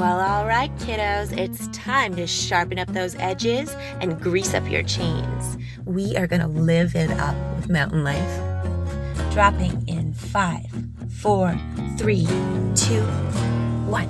Well, all right, kiddos, it's time to sharpen up those edges and grease up your chains. We are going to live it up with mountain life. Dropping in 5, 4, 3, 2, 1.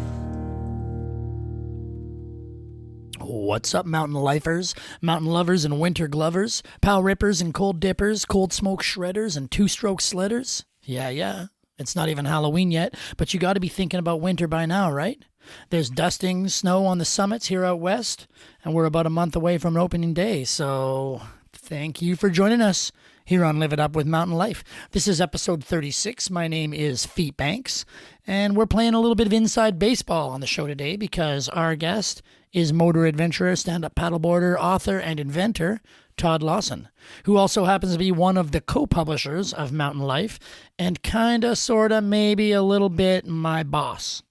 What's up, mountain lifers, mountain lovers and winter glovers, pow rippers and cold dippers, cold smoke shredders and two-stroke sledders? Yeah. It's not even Halloween yet, but you got to be thinking about winter by now, right? There's dusting snow on the summits here out west, and we're about a month away from opening day, so thank you for joining us here on Live It Up with Mountain Life. This is episode 36. My name is Feet Banks, and we're playing a little bit of inside baseball on the show today because our guest is moto-adventurer, stand-up paddleboarder, author, and inventor Todd Lawson, who also happens to be one of the co-publishers of Mountain Life and kinda, sorta, maybe a little bit my boss.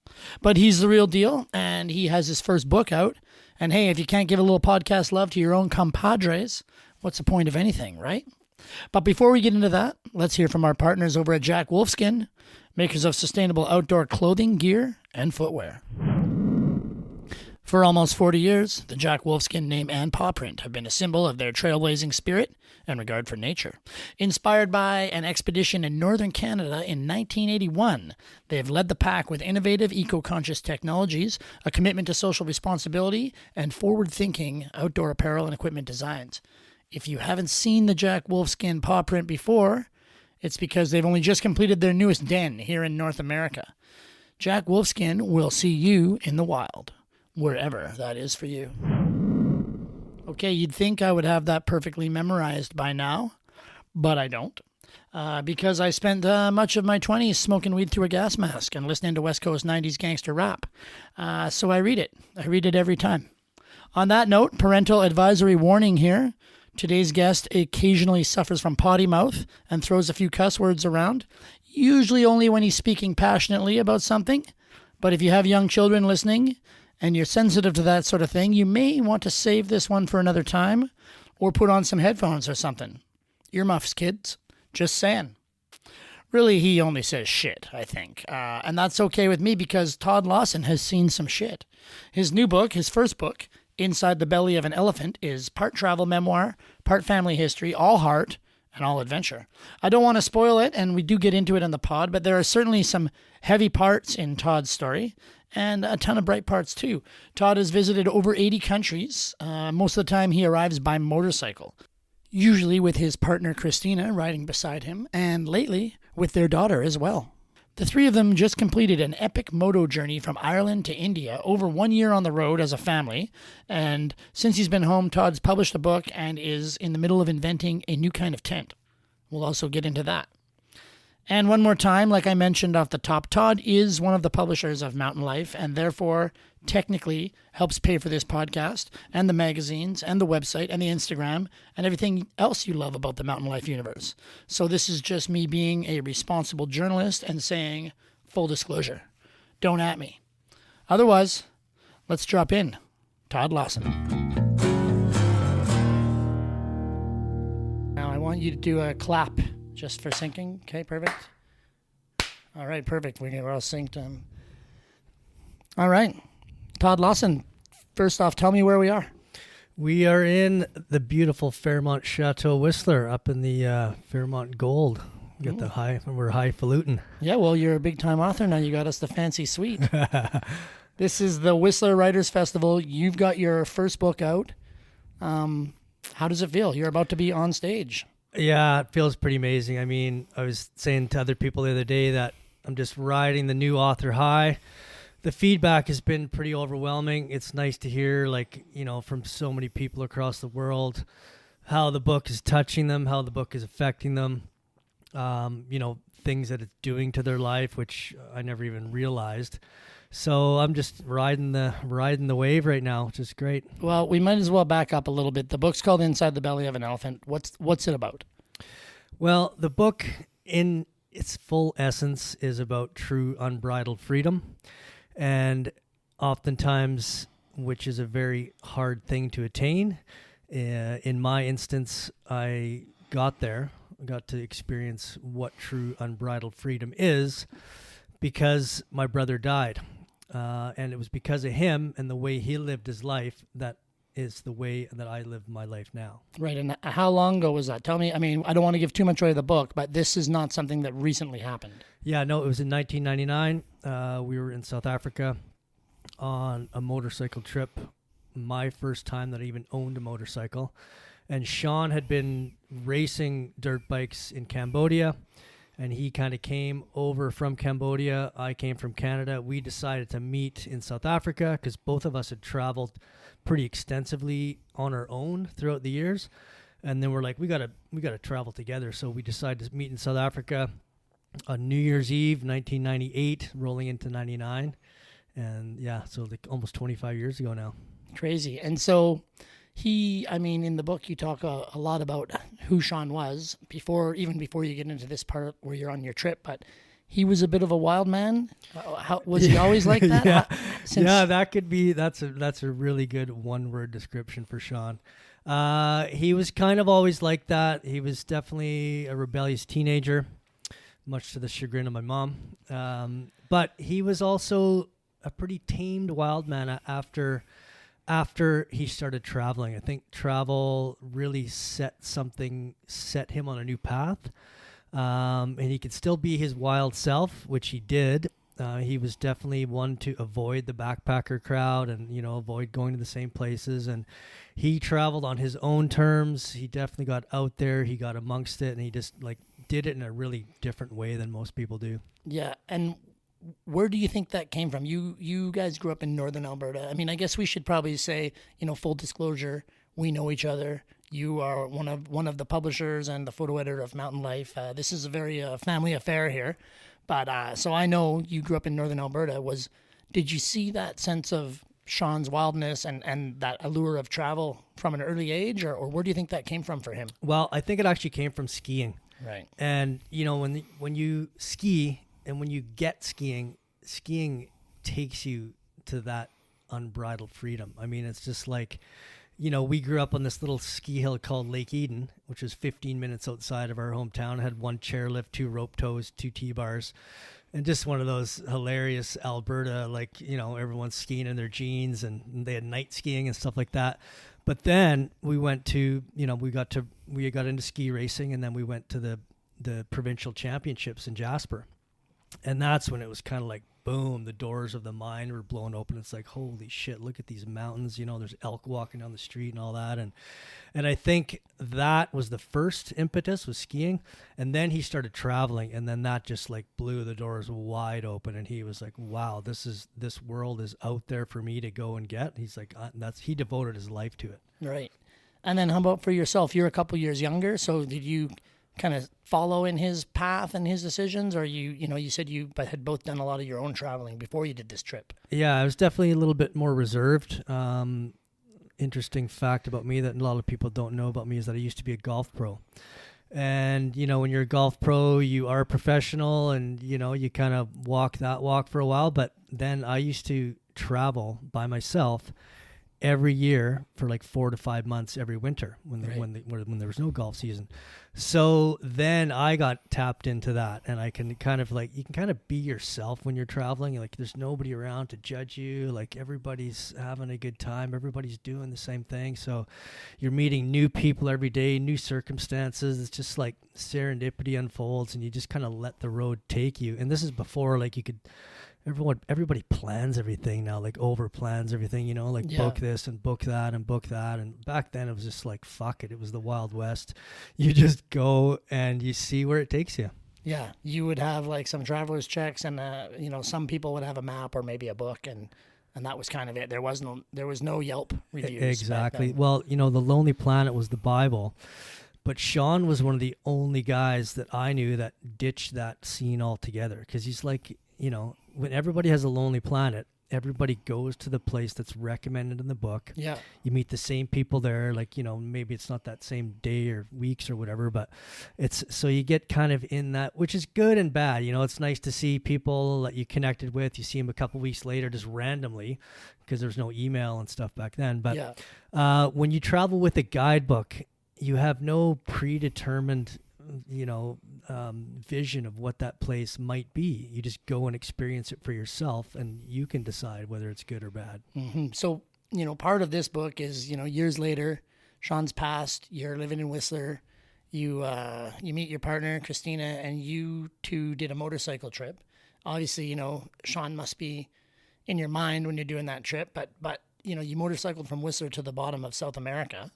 But he's the real deal, and he has his first book out. And hey, if you can't give a little podcast love to your own compadres, what's the point of anything, right? But before we get into that, let's hear from our partners over at Jack Wolfskin, makers of sustainable outdoor clothing, gear, and footwear. For almost 40 years, the Jack Wolfskin name and paw print have been a symbol of their trailblazing spirit and regard for nature. Inspired by an expedition in northern Canada in 1981, they have led the pack with innovative, eco-conscious technologies, a commitment to social responsibility, and forward-thinking outdoor apparel and equipment designs. If you haven't seen the Jack Wolfskin paw print before, it's because they've only just completed their newest den here in North America. Jack Wolfskin will see you in the wild, wherever that is for you. Okay, you'd think I would have that perfectly memorized by now, but I don't. Because I spent much of my 20s smoking weed through a gas mask and listening to West Coast 90s gangster rap. So I read it. I read it every time. On that note, parental advisory warning here. Today's guest occasionally suffers from potty mouth and throws a few cuss words around, usually only when he's speaking passionately about something. But if you have young children listening and you're sensitive to that sort of thing, you may want to save this one for another time or put on some headphones or something. Earmuffs, kids. Just saying. Really, he only says shit, I think. And that's okay with me because Todd Lawson has seen some shit. His new book, his first book, Inside the Belly of an Elephant, is part travel memoir, part family history, all heart, and all adventure. I don't want to spoil it, and we do get into it in the pod, but there are certainly some heavy parts in Todd's story, and a ton of bright parts too. Todd has visited over 80 countries. Most of the time he arrives by motorcycle, usually with his partner Christina riding beside him, and lately with their daughter as well. The three of them just completed an epic moto journey from Ireland to India, over 1 year on the road as a family, and since he's been home, Todd's published a book and is in the middle of inventing a new kind of tent. We'll also get into that. And one more time, like I mentioned off the top, Todd is one of the publishers of Mountain Life and therefore technically helps pay for this podcast and the magazines and the website and the Instagram and everything else you love about the Mountain Life universe. So this is just me being a responsible journalist and saying full disclosure. Don't at me. Otherwise, let's drop in. Todd Lawson. Now I want you to do a clap. Just for syncing. Okay, perfect. All right, perfect. We're all synced. All right. Todd Lawson, first off, tell me where we are. We are in the beautiful Fairmont Chateau Whistler up in the Fairmont Gold. We got we're highfalutin. Yeah, well, you're a big-time author now. You got us the fancy suite. This is the Whistler Writers Festival. You've got your first book out. How does it feel? You're about to be on stage. Yeah, it feels pretty amazing. I mean, I was saying to other people the other day that I'm just riding the new author high. The feedback has been pretty overwhelming. It's nice to hear, from so many people across the world, how the book is touching them, how the book is affecting them, things that it's doing to their life, which I never even realized. So I'm just riding the wave right now, which is great. Well, we might as well back up a little bit. The book's called Inside the Belly of an Elephant. What's it about? Well, the book in its full essence is about true unbridled freedom. And oftentimes, which is a very hard thing to attain. In my instance, I got to experience what true unbridled freedom is because my brother died. And it was because of him and the way he lived his life that is the way that I live my life now. Right. And how long ago was that? Tell me. I mean, I don't want to give too much away of the book, but this is not something that recently happened. Yeah, no, it was in 1999. We were in South Africa on a motorcycle trip. My first time that I even owned a motorcycle. And Sean had been racing dirt bikes in Cambodia, and he kind of came over from Cambodia. I came from Canada. We decided to meet in South Africa because both of us had traveled pretty extensively on our own throughout the years. And then we're like, we gotta travel together. So we decided to meet in South Africa on New Year's Eve, 1998, rolling into 99. And yeah, so like almost 25 years ago now. Crazy. And so in the book, you talk a lot about who Sean was before you get into this part where you're on your trip, but he was a bit of a wild man. Was he always like that? Yeah, that's a really good one-word description for Sean. He was kind of always like that. He was definitely a rebellious teenager, much to the chagrin of my mom. But he was also a pretty tamed wild man after he started traveling. I think travel really set him on a new path. And he could still be his wild self, which he did. He was definitely one to avoid the backpacker crowd and, avoid going to the same places. And he traveled on his own terms. He definitely got out there. He got amongst it, and he just did it in a really different way than most people do. Yeah. And where do you think that came from? You guys grew up in northern Alberta. I mean, I guess we should probably say, full disclosure, we know each other. You are one of the publishers and the photo editor of Mountain Life. This is a very family affair here. But so I know you grew up in northern Alberta. Did you see that sense of Sean's wildness and that allure of travel from an early age, or where do you think that came from for him? Well, I think it actually came from skiing. Right. And, when you ski and when you get skiing takes you to that unbridled freedom. I mean, it's just like, we grew up on this little ski hill called Lake Eden, which was 15 minutes outside of our hometown. It had one chairlift, 2 rope tows, 2 T-bars, and just one of those hilarious Alberta, everyone's skiing in their jeans, and they had night skiing and stuff like that. But then we went to, we got into ski racing, and then we went to the provincial championships in Jasper. And that's when it was kind of like, boom, the doors of the mind were blown open. It's like, holy shit, look at these mountains. There's elk walking down the street and all that. And I think that was the first impetus, was skiing. And then he started traveling, and then that just blew the doors wide open. And he was like, wow, this world is out there for me to go and get. He's like, he devoted his life to it. Right. And then how about for yourself? You're a couple years younger. So did you kind of follow in his path and his decisions, or you said you had both done a lot of your own traveling before you did this trip? Yeah, I was definitely a little bit more reserved. Interesting fact about me that a lot of people don't know about me is that I used to be a golf pro. And, when you're a golf pro, you are a professional, and, you kind of walk that walk for a while. But then I used to travel by myself every year for 4 to 5 months every winter when there was no golf season. So then I got tapped into that, and I can kind of you can kind of be yourself when you're traveling. There's nobody around to judge you. Everybody's having a good time. Everybody's doing the same thing. So you're meeting new people every day, new circumstances. It's just serendipity unfolds, and you just kind of let the road take you. And this is before you could. Everybody plans everything now, over plans everything, book this and book that and book that. And back then it was just fuck it. It was the Wild West. You just go and you see where it takes you. Yeah. You would have some traveler's checks, and, some people would have a map or maybe a book, and that was kind of it. There was no Yelp reviews. Exactly. Well, The Lonely Planet was the Bible. But Sean was one of the only guys that I knew that ditched that scene altogether, because he's when everybody has a Lonely Planet, everybody goes to the place that's recommended in the book. Yeah. You meet the same people there, maybe it's not that same day or weeks or whatever, but so you get kind of in that, which is good and bad. It's nice to see people that you connected with. You see them a couple weeks later just randomly, because there's no email and stuff back then. But when you travel with a guidebook, you have no predetermined vision of what that place might be. You just go and experience it for yourself, and you can decide whether it's good or bad. Mm-hmm. So, part of this book is, years later, Sean's passed, you're living in Whistler, you meet your partner, Christina, and you two did a motorcycle trip. Obviously, Sean must be in your mind when you're doing that trip, but you motorcycled from Whistler to the bottom of South America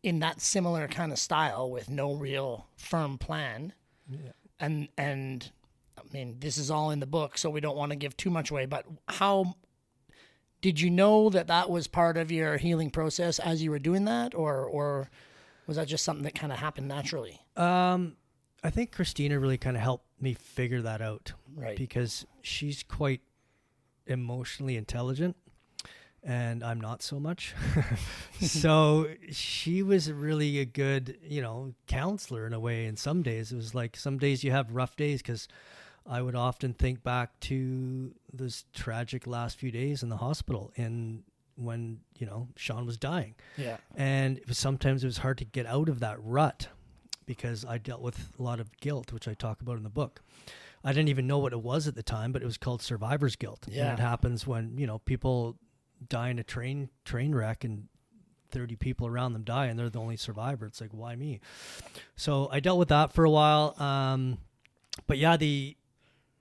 in that similar kind of style with no real firm plan. Yeah. And I mean, this is all in the book, so we don't want to give too much away, but how did you know that was part of your healing process as you were doing that, or was that just something that kind of happened naturally? I think Christina really kind of helped me figure that out. Right. Because she's quite emotionally intelligent, and I'm not so much. So she was really a good, counselor in a way. And some days it was like, some days you have rough days, because I would often think back to this tragic last few days in the hospital and when, Sean was dying. Yeah. And sometimes it was hard to get out of that rut, because I dealt with a lot of guilt, which I talk about in the book. I didn't even know what it was at the time, but it was called survivor's guilt. Yeah. And it happens when, people die in a train wreck and 30 people around them die and they're the only survivor. It's like, why me? So I dealt with that for a while. But yeah, the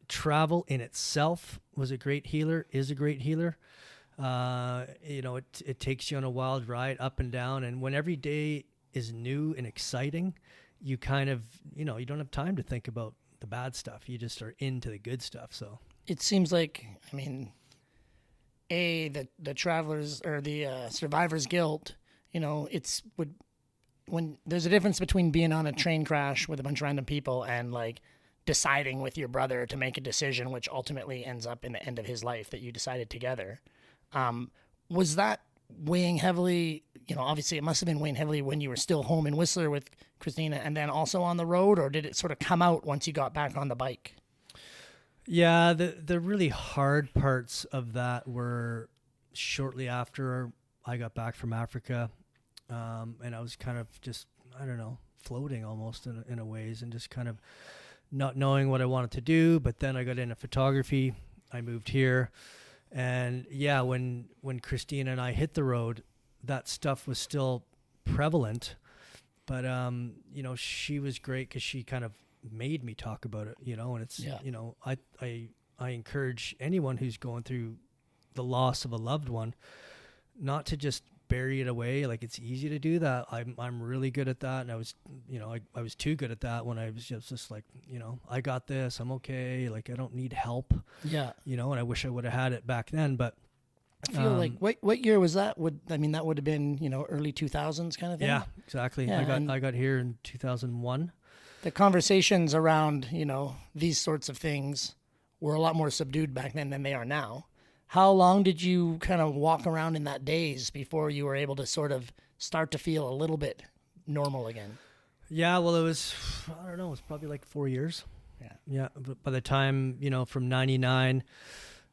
travel in itself was a great healer, is a great healer. It takes you on a wild ride up and down. And when every day is new and exciting, you kind of, you don't have time to think about the bad stuff. You just are into the good stuff. So It seems like, the travelers or the survivor's guilt, when there's a difference between being on a train crash with a bunch of random people and like deciding with your brother to make a decision, which ultimately ends up in the end of his life that you decided together. Was that weighing heavily? Obviously it must have been weighing heavily when you were still home in Whistler with Christina and then also on the road, or did it sort of come out once you got back on the bike? Yeah, the really hard parts of that were shortly after I got back from Africa, and I was kind of just, I don't know, floating almost in a ways, and just kind of not knowing what I wanted to do. But then I got into photography. I moved here, and yeah, when Christina and I hit the road, that stuff was still prevalent, but she was great because she kind of made me talk about it, and it's, I encourage anyone who's going through the loss of a loved one not to just bury it away. Like, it's easy to do that. I'm really good at that. And I was, I was too good at that when I was just like, I got this, I'm okay. Like, I don't need help. Yeah. And I wish I would have had it back then, but I feel like, what year was that? That would have been, early 2000s kind of thing. Yeah, exactly. Yeah, I got here in 2001. The conversations around, these sorts of things were a lot more subdued back then than they are now. How long did you kind of walk around in that daze before you were able to sort of start to feel a little bit normal again? Yeah, well, it was, I don't know, it was probably like 4 years. Yeah. Yeah, but by the time, from 99,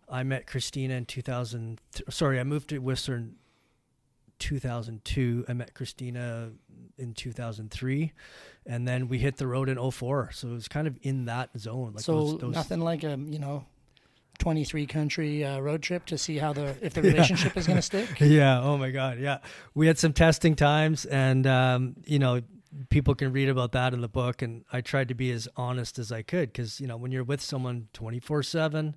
I met Christina in 2000. I moved to Whistler in 2002. I met Christina in 2003, and then we hit the road in 2004. So it was kind of in that zone. Like so those nothing like a 23 country road trip to see if the relationship is going to stick. Yeah. Oh my God. Yeah. We had some testing times, and people can read about that in the book. And I tried to be as honest as I could, because when you're with someone 24/7,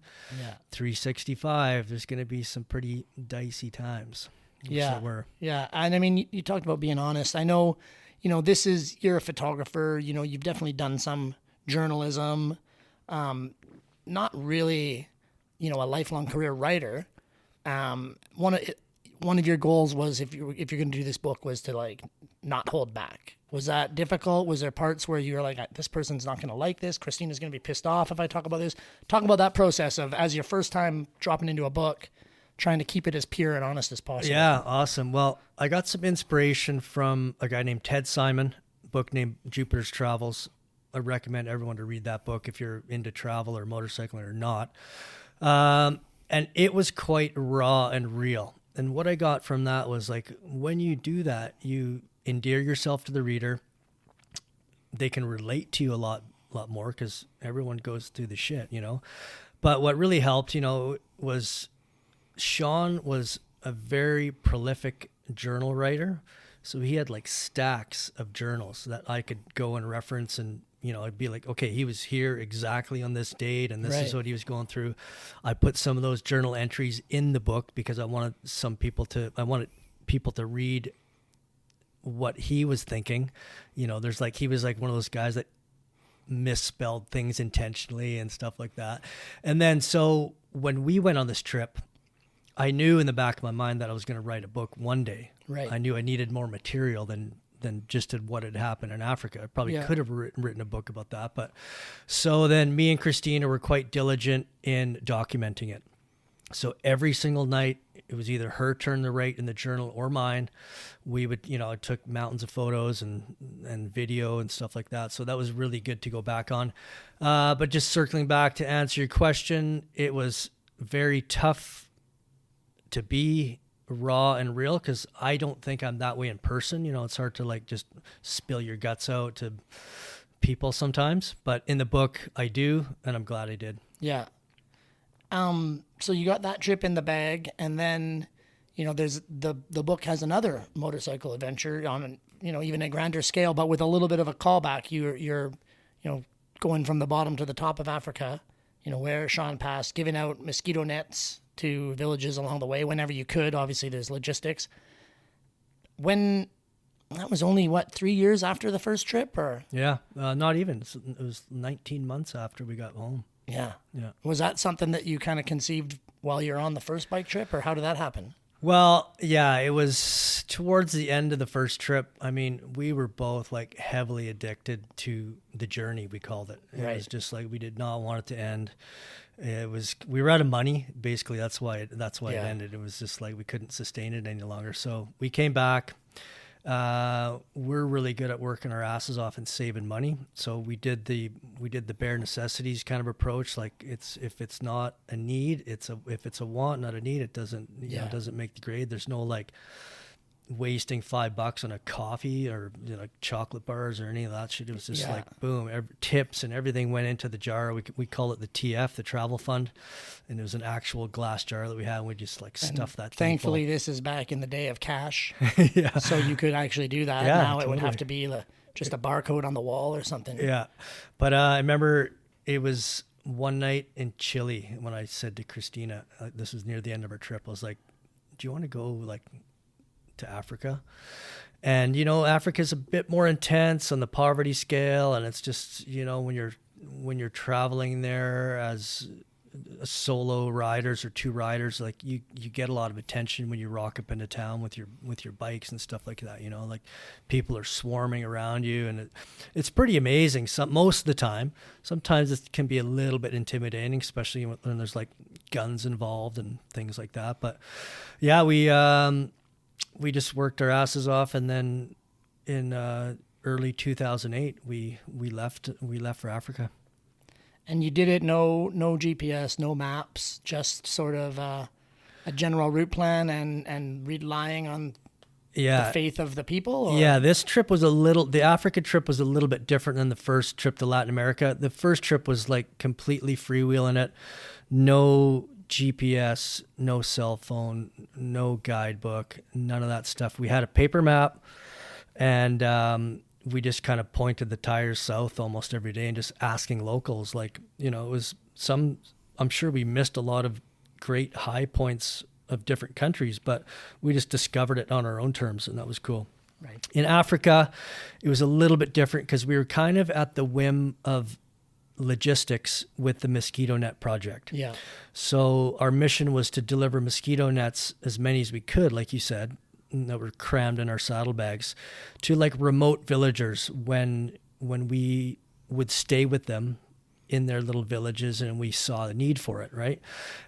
365, there's going to be some pretty dicey times. Yeah. So yeah. And you talked about being honest. I know, you're a photographer, you've definitely done some journalism, not really, a lifelong career writer. One of your goals was, if you're going to do this book, was to like not hold back. Was that difficult? Was there parts where you were like, this person's not going to like this, Christina's going to be pissed off if I talk about this? Talk about that process of, as your first time dropping into a book, trying to keep it as pure and honest as possible. Yeah, awesome. Well, I got some inspiration from a guy named Ted Simon, a book named Jupiter's Travels. I recommend everyone to read that book if you're into travel or motorcycling or not. And it was quite raw and real. And what I got from that was, like, when you do that, you endear yourself to the reader. they can relate to you a lot more, because everyone goes through the shit, you know. But what really helped, you know, was Sean was a very prolific journal writer. So he had like stacks of journals that I could go and reference, and, you know, I'd be like, okay, he was here exactly on this date, and this is what he was going through. I put some of those journal entries in the book because I wanted people to read what he was thinking. You know, he was like one of those guys that misspelled things intentionally and stuff like that. And then, so when we went on this trip, I knew in the back of my mind that I was going to write a book one day. Right. I knew I needed more material than just what had happened in Africa. I probably could have written a book about that. But so then me and Christina were quite diligent in documenting it. So every single night, it was either her turn to write in the journal or mine. We would, you know, I took mountains of photos and video and stuff like that. So that was really good to go back on. But just circling back to answer your question, it was very tough to be raw and real, because I don't think I'm that way in person. You know, it's hard to like just spill your guts out to people sometimes. But in the book, I do, and I'm glad I did. Yeah. So you got that trip in the bag, and then, you know, there's the book has another motorcycle adventure on, you know, even a grander scale, but with a little bit of a callback. You're, you know, going from the bottom to the top of Africa, you know, where Sean passed, giving out mosquito nets to villages along the way whenever you could. Obviously, there's logistics. When that was only 3 years after the first trip, or not even. It was 19 months after we got home. Yeah. Was that something that you kind of conceived while you're on the first bike trip, or how did that happen? Well, yeah, it was towards the end of the first trip. I mean, we were both like heavily addicted to the journey, we called it. It was just like, we did not want it to end. We were out of money. Basically, that's why it ended. It was just like, we couldn't sustain it any longer. So we came back. We're really good at working our asses off and saving money. So we did the bare necessities kind of approach. Like, if it's not a need, if it's a want, not a need, it doesn't make the grade. There's no like wasting $5 on a coffee or, you know, chocolate bars or any of that shit. It was just like, boom, tips and everything went into the jar. We call it the TF, the travel fund. And it was an actual glass jar that we had. And we just like stuff that thing thankfully, this is back in the day of cash. Yeah. So you could actually do that. Yeah, now it would have to be just a barcode on the wall or something. Yeah. But I remember it was one night in Chile when I said to Christina, this was near the end of our trip, I was like, do you want to go like to Africa? And, you know, Africa's a bit more intense on the poverty scale, and it's just, you know, when you're traveling there as solo riders or two riders, like you get a lot of attention when you rock up into town with your bikes and stuff like that, you know, like people are swarming around you, and it's pretty amazing most of the time. Sometimes it can be a little bit intimidating, especially when there's like guns involved and things like that. But yeah, we just worked our asses off, and then in early 2008, we left for Africa. And you did it no GPS, no maps, just sort of a general route plan and relying on the faith of the people? Or? Yeah, the Africa trip was a little bit different than the first trip to Latin America. The first trip was like completely freewheeling it, no GPS, no cell phone, no guidebook, none of that stuff. We had a paper map, and we just kind of pointed the tires south almost every day and just asking locals. Like, you know, it was I'm sure we missed a lot of great high points of different countries, but we just discovered it on our own terms, and that was cool. Right. In Africa, it was a little bit different because we were kind of at the whim of logistics with the mosquito net project. Yeah. So our mission was to deliver mosquito nets, as many as we could, like you said, that were crammed in our saddlebags, to like remote villagers when we would stay with them in their little villages and we saw the need for it, right?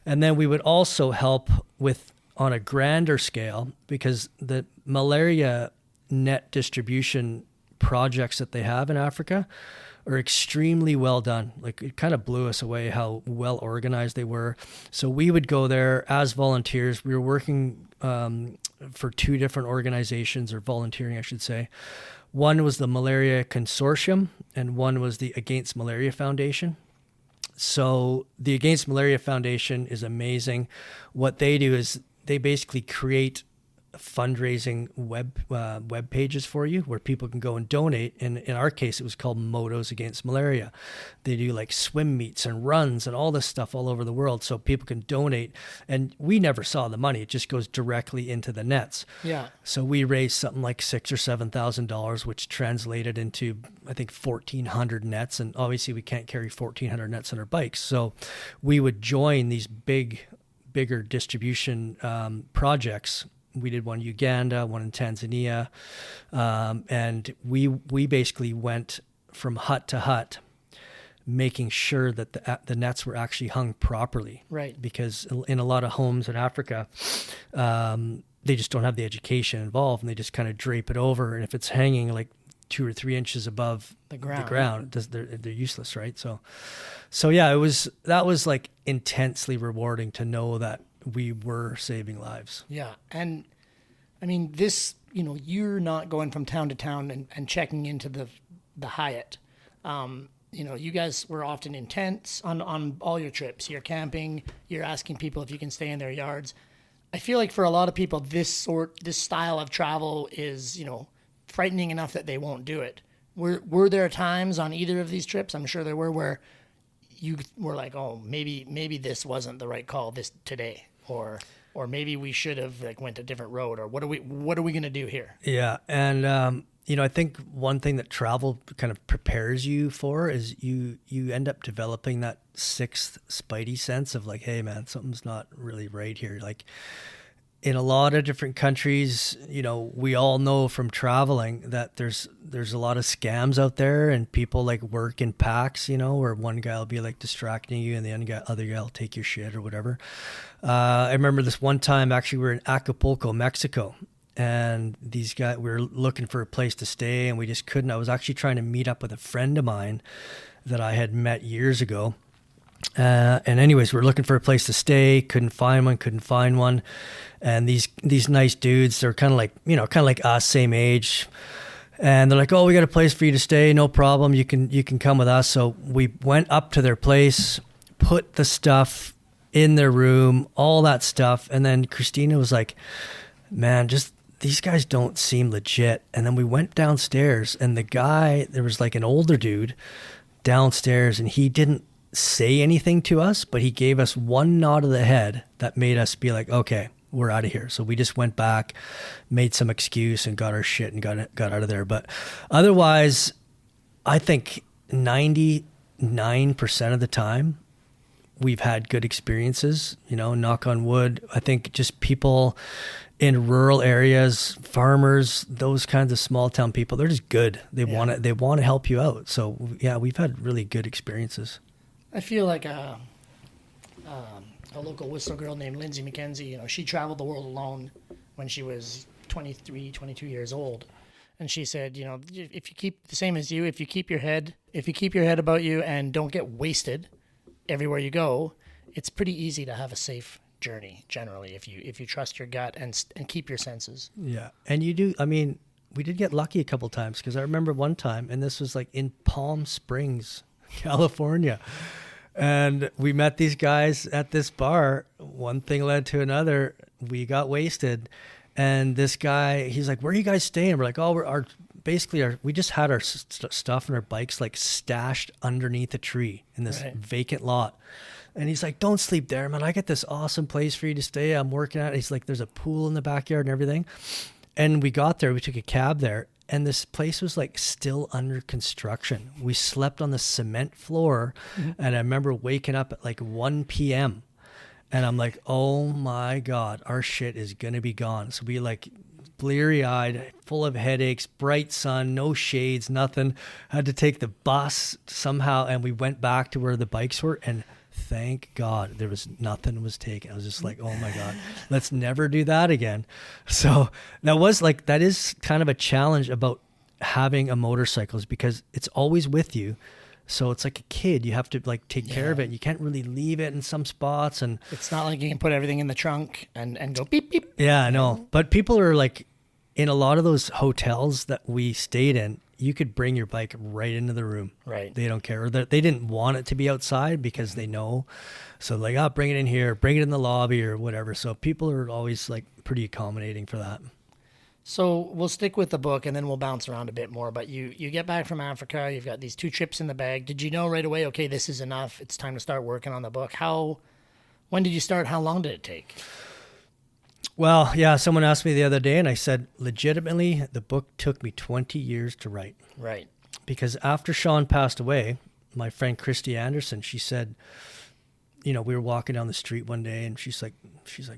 And then we would also help with on a grander scale, because the malaria net distribution projects that they have in Africa are extremely well done. Like, it kind of blew us away how well organized they were. So we would go there as volunteers. We were working for two different organizations, or volunteering, I should say. One was the Malaria Consortium, and one was the Against Malaria Foundation. So the Against Malaria Foundation is amazing. What they do is they basically create fundraising web pages for you where people can go and donate. And in our case, it was called Motos Against Malaria. They do like swim meets and runs and all this stuff all over the world, so people can donate. And we never saw the money; it just goes directly into the nets. Yeah. So we raised something like $6,000 or $7,000, which translated into, I think, 1,400 nets. And obviously, we can't carry 1,400 nets on our bikes, so we would join these bigger distribution projects. We did one in Uganda, one in Tanzania, and we basically went from hut to hut, making sure that the nets were actually hung properly. Right. Because in a lot of homes in Africa, they just don't have the education involved, and they just kind of drape it over. And if it's hanging like 2 or 3 inches above the ground, they're useless, right? So yeah, that was like intensely rewarding to know that we were saving lives. Yeah. And I mean, this, you're not going from town to town and checking into the Hyatt. You guys were often in tents on all your trips. You're camping, you're asking people if you can stay in their yards. I feel like for a lot of people, this style of travel is, frightening enough that they won't do it. Were there times on either of these trips, I'm sure there were, where you were like, oh, maybe this wasn't the right call today, or maybe we should have went a different road, or what are we going to do here? Yeah. And, I think one thing that travel kind of prepares you for is you end up developing that sixth spidey sense of like, hey man, something's not really right here. Like in a lot of different countries, we all know from traveling that there's a lot of scams out there, and people work in packs, where one guy will be distracting you and the other guy will take your shit or whatever. I remember this one time, actually, we were in Acapulco, Mexico, and these guys, we were looking for a place to stay and we just couldn't. I was actually trying to meet up with a friend of mine that I had met years ago. And anyways, we're looking for a place to stay. Couldn't find one. And these nice dudes, they're kind of like us, same age. And they're like, oh, we got a place for you to stay. No problem. You can come with us. So we went up to their place, put the stuff in their room, all that stuff. And then Christina was like, man, just these guys don't seem legit. And then we went downstairs, and the guy, there was an older dude downstairs, and he didn't say anything to us, but he gave us one nod of the head that made us be like, okay, we're out of here. So we just went back, made some excuse, and got our shit and got out of there. But otherwise, I think 99% of the time we've had good experiences, knock on wood. I think just people in rural areas, farmers, those kinds of small town people, they're just good. They want to help you out. So yeah, we've had really good experiences. I feel like a local Whistler girl named Lindsay McKenzie, she traveled the world alone when she was 23, 22 years old. And she said, if you keep the same as you, if you keep your head about you and don't get wasted everywhere you go, it's pretty easy to have a safe journey generally if you trust your gut and keep your senses. Yeah. And you do, we did get lucky a couple times, because I remember one time, and this was in Palm Springs, California. And we met these guys at this bar. One thing led to another. We got wasted. And this guy, he's like, where are you guys staying? We're like, oh, we just had our stuff and our bikes stashed underneath a tree in this vacant lot. And he's like, don't sleep there, man. I got this awesome place for you to stay. I'm working at it. He's like, there's a pool in the backyard and everything. And we got there. We took a cab there. And this place was still under construction. We slept on the cement floor. Mm-hmm. And I remember waking up at 1 p.m. And I'm like, oh my God, our shit is going to be gone. So we bleary-eyed, full of headaches, bright sun, no shades, nothing. Had to take the bus somehow. And we went back to where the bikes were. And thank God nothing was taken. I was just like, oh my God, let's never do that again. So that is kind of a challenge about having a motorcycle, is because it's always with you. So it's like a kid, you have to take care of it. You can't really leave it in some spots. And it's not like you can put everything in the trunk and go beep, beep. Yeah, I know. But people are in a lot of those hotels that we stayed in, you could bring your bike right into the room. Right. They don't care. Or they didn't want it to be outside because they know. So like, oh, bring it in here, bring it in the lobby or whatever. So people are always like pretty accommodating for that. So we'll stick with the book and then we'll bounce around a bit more. But you get back from Africa, you've got these 2 trips in the bag. Did you know right away, okay, this is enough. It's time to start working on the book. When did you start? How long did it take? Well, yeah, someone asked me the other day and I said, legitimately, the book took me 20 years to write. Right. Because after Sean passed away, my friend Christy Anderson, she said, we were walking down the street one day and she's like,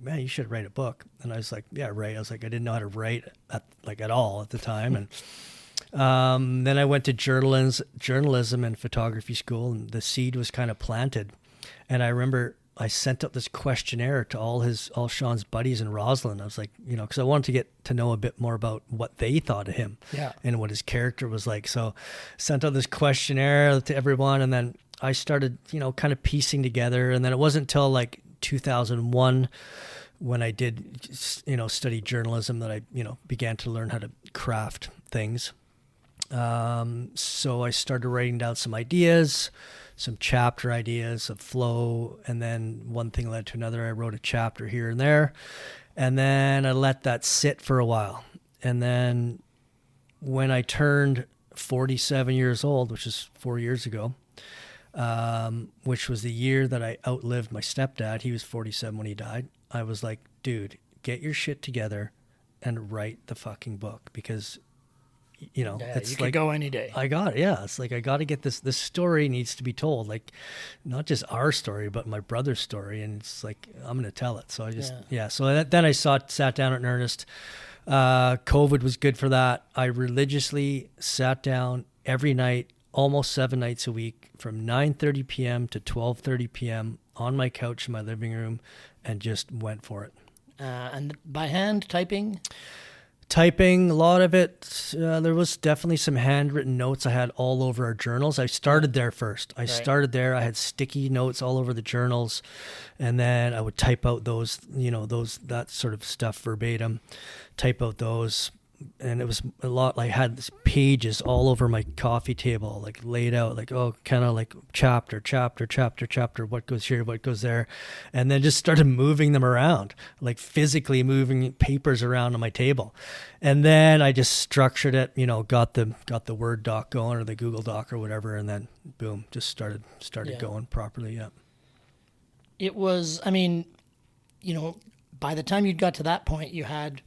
man, you should write a book. And I was like, yeah, right. I was like, I didn't know how to write at all at the time. And then I went to journalism and photography school, and the seed was kind of planted. And I remember I sent out this questionnaire to all Sean's buddies in Roslyn. I was like, because I wanted to get to know a bit more about what they thought of him and what his character was like. So sent out this questionnaire to everyone. And then I started, kind of piecing together. And then it wasn't until like 2001 when I did, study journalism that I, began to learn how to craft things. So I started writing down some ideas, some chapter ideas of flow. And then one thing led to another. I wrote a chapter here and there. And then I let that sit for a while. And then when I turned 47 years old, which is 4 years ago, which was the year that I outlived my stepdad. He was 47 when he died. I was like, dude, get your shit together and write the fucking book, because, it's you like, could go any day. I got it. Yeah. It's like, I got to get this story needs to be told, like not just our story, but my brother's story. And it's like, I'm going to tell it. So I just, So then I sat down in earnest. COVID was good for that. I religiously sat down every night, almost 7 nights a week, from 9:30 p.m. to 12:30 p.m. on my couch in my living room, and just went for it. And by hand typing? Typing, a lot of it. There was definitely some handwritten notes I had all over our journals. I started there first. I had sticky notes all over the journals, and then I would type out those, that sort of stuff verbatim, type out those. And it was a lot. I had pages all over my coffee table, like laid out, like, kind of like chapter, what goes here, what goes there. And then just started moving them around, like physically moving papers around on my table. And then I just structured it, got the Word doc going, or the Google Doc or whatever. And then boom, just started going properly. Yeah. It was, by the time you'd got to that point, you had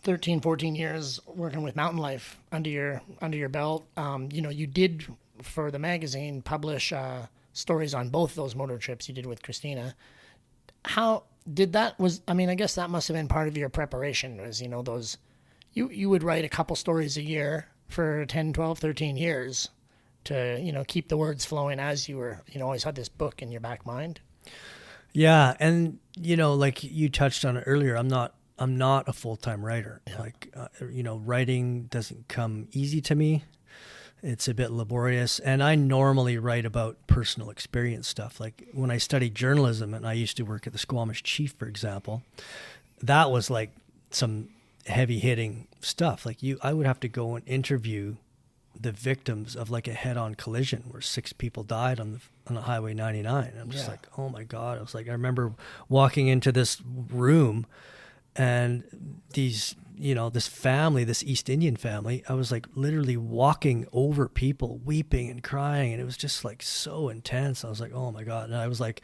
13, 14 years working with mountain life under your belt. You did, for the magazine, publish stories on both those motor trips you did with Christina. How did that I guess that must have been part of your preparation, was, those, you would write a couple stories a year for 10, 12, 13 years to, keep the words flowing as you were, always had this book in your back mind. Yeah. And, like you touched on it earlier, I'm not a full-time writer. Yeah. Like, writing doesn't come easy to me. It's a bit laborious. And I normally write about personal experience stuff. Like when I studied journalism and I used to work at the Squamish Chief, for example, that was like some heavy hitting stuff. Like I would have to go and interview the victims of like a head-on collision where 6 people died on the Highway 99. I'm just like, oh my God. I remember walking into this room, and these, this family, this East Indian family, I was like literally walking over people, weeping and crying. And it was just like so intense. I was like, oh my God. And I was like,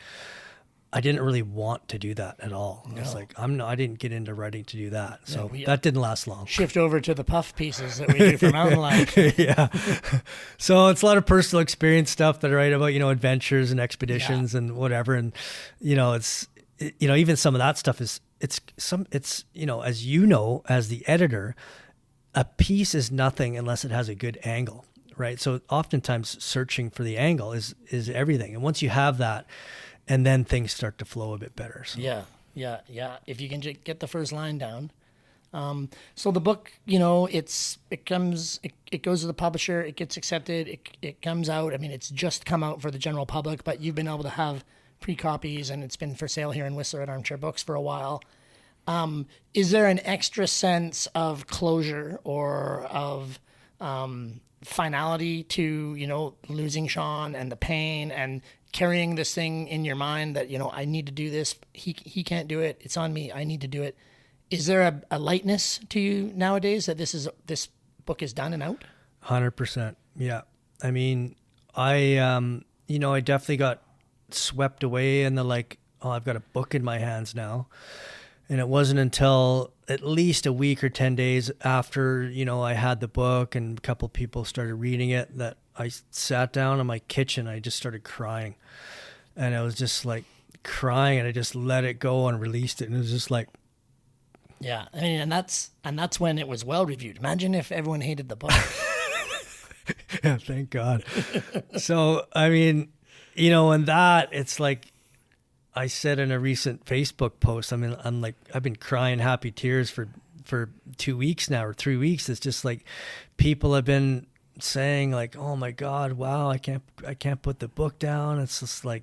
I didn't really want to do that at all. No. I was like, I didn't get into writing to do that. So that didn't last long. Shift over to the puff pieces that we do for mountain life. Yeah. So it's a lot of personal experience stuff that I write about, adventures and expeditions and whatever. And, it's, even some of that stuff is, it's as as the editor, a piece is nothing unless it has a good angle, right? So oftentimes searching for the angle is everything. And once you have that, and then things start to flow a bit better. So. Yeah. If you can get the first line down. So the book, it goes to the publisher, it gets accepted, it comes out. It's just come out for the general public, but you've been able to have pre-copies, and it's been for sale here in Whistler at Armchair Books for a while. Is there an extra sense of closure or of finality to, losing Sean and the pain and carrying this thing in your mind that, I need to do this. He can't do it. It's on me. I need to do it. Is there a lightness to you nowadays that this book is done and out? 100%. Yeah. I mean, I definitely got swept away in the I've got a book in my hands now. And it wasn't until at least a week or 10 days after, I had the book and a couple of people started reading it that I sat down in my kitchen. I just started crying. And I was just crying, and I just let it go and released it. And it was just yeah. I mean, and that's when it was well reviewed. Imagine if everyone hated the book. Yeah, thank God. So, I mean, and that it's I said in a recent Facebook post, I've been crying happy tears for 2 weeks now or 3 weeks. It's just people have been saying oh my God, wow, I can't put the book down. It's just I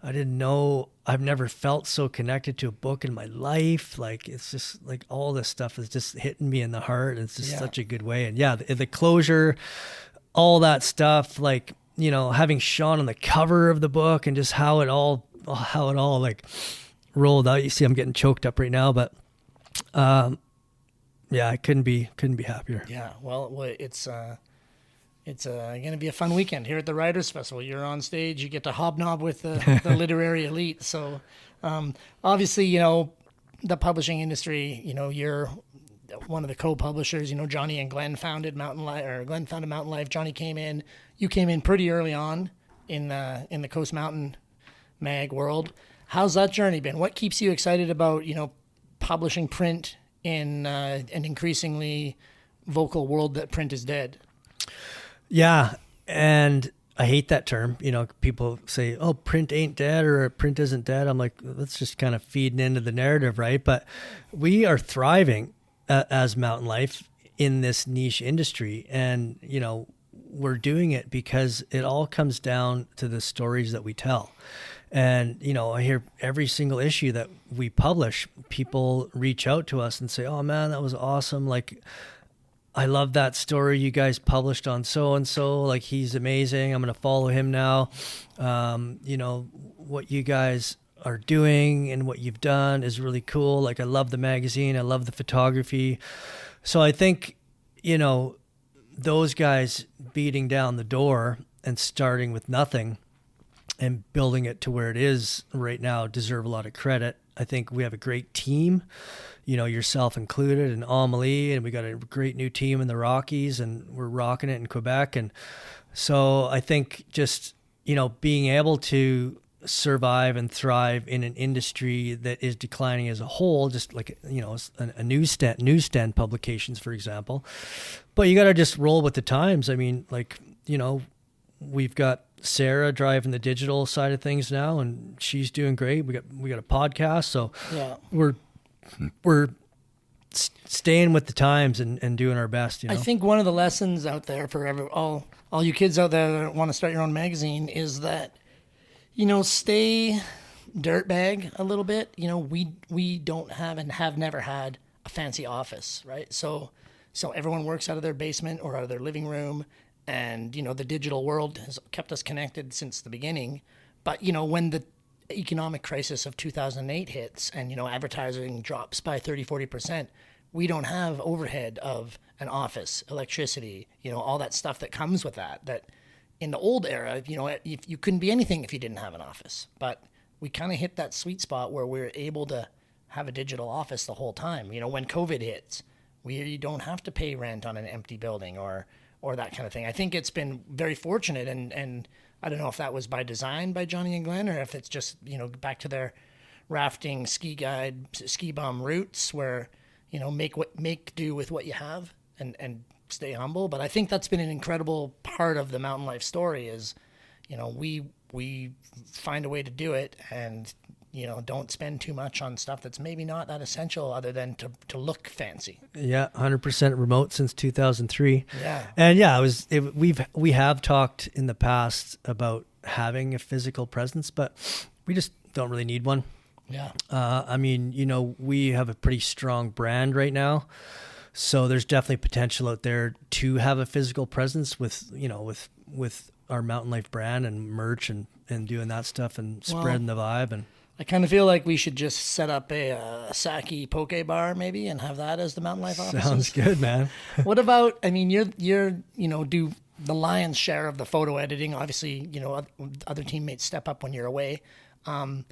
didn't know, I've never felt so connected to a book in my life. It's just all this stuff is just hitting me in the heart. It's just such a good way. And yeah, the closure, all that stuff, having Sean on the cover of the book and just how it all rolled out. You see, I'm getting choked up right now, but yeah, I couldn't be happier. Yeah, well, it's going to be a fun weekend here at the Writers Festival. You're on stage, you get to hobnob with the literary elite. So obviously, the publishing industry, you're one of the co-publishers. Johnny and Glenn founded Mountain Life, or Glenn founded Mountain Life. Johnny you came in pretty early on in the Coast Mountain mag world. How's that journey been? What keeps you excited about, publishing print in an increasingly vocal world that print is dead? Yeah, and I hate that term. People say, oh, print ain't dead or print isn't dead. I'm like, that's just kind of feeding into the narrative, right? But we are thriving as Mountain Life in this niche industry. And, we're doing it because it all comes down to the stories that we tell. And, I hear every single issue that we publish, people reach out to us and say, oh man, that was awesome. I love that story you guys published on so-and-so. He's amazing. I'm going to follow him now. What you guys are doing and what you've done is really cool. I love the magazine. I love the photography. So I think, those guys beating down the door and starting with nothing and building it to where it is right now deserve a lot of credit. I think we have a great team, yourself included, and Amelie, and we got a great new team in the Rockies, and we're rocking it in Quebec. And so I think just, being able to survive and thrive in an industry that is declining as a whole, just a newsstand publications, for example. But you got to just roll with the times. I mean, we've got Sarah driving the digital side of things now, and she's doing great. We got a podcast, so yeah, we're staying with the times and doing our best. I think one of the lessons out there for all you kids out there that want to start your own magazine is that, stay dirtbag a little bit. We don't have and have never had a fancy office, right? So everyone works out of their basement or out of their living room. And, the digital world has kept us connected since the beginning. But, when the economic crisis of 2008 hits and, advertising drops by 30-40%, we don't have overhead of an office, electricity, all that stuff that comes with that in the old era, you couldn't be anything if you didn't have an office. But we kind of hit that sweet spot where we're able to have a digital office the whole time. When COVID hits, you don't have to pay rent on an empty building or that kind of thing. I think it's been very fortunate, and I don't know if that was by design by Johnny and Glenn, or if it's just, back to their rafting, ski guide, ski bum roots where, make do with what you have and stay humble. But I think that's been an incredible part of the Mountain Life story is, we find a way to do it and, don't spend too much on stuff that's maybe not that essential other than to look fancy. Yeah, 100% remote since 2003. Yeah. And yeah, we have talked in the past about having a physical presence, but we just don't really need one. Yeah. I mean, we have a pretty strong brand right now. So there's definitely potential out there to have a physical presence with our Mountain Life brand and merch and doing that stuff and spreading the vibe. And I kind of feel like we should just set up a sake poke bar maybe and have that as the Mountain Life offices. Sounds good, man. What about, I mean, you're do the lion's share of the photo editing. Obviously, other teammates step up when you're away. How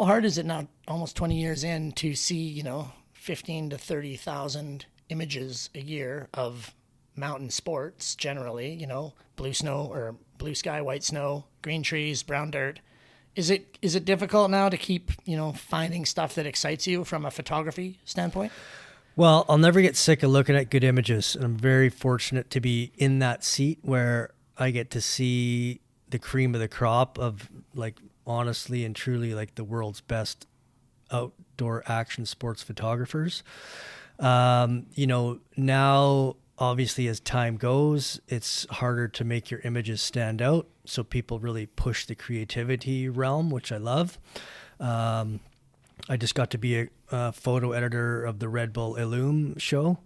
hard is it now, almost 20 years in, to see, 15 to 30,000 images a year of mountain sports generally, blue snow or blue sky, white snow, green trees, brown dirt. Is it difficult now to keep, finding stuff that excites you from a photography standpoint? Well, I'll never get sick of looking at good images. And I'm very fortunate to be in that seat where I get to see the cream of the crop of, like, honestly and truly, like, the world's best outdoor action sports photographers. Now, obviously, as time goes, it's harder to make your images stand out. So people really push the creativity realm, which I love. I just got to be a photo editor of the Red Bull Illume show,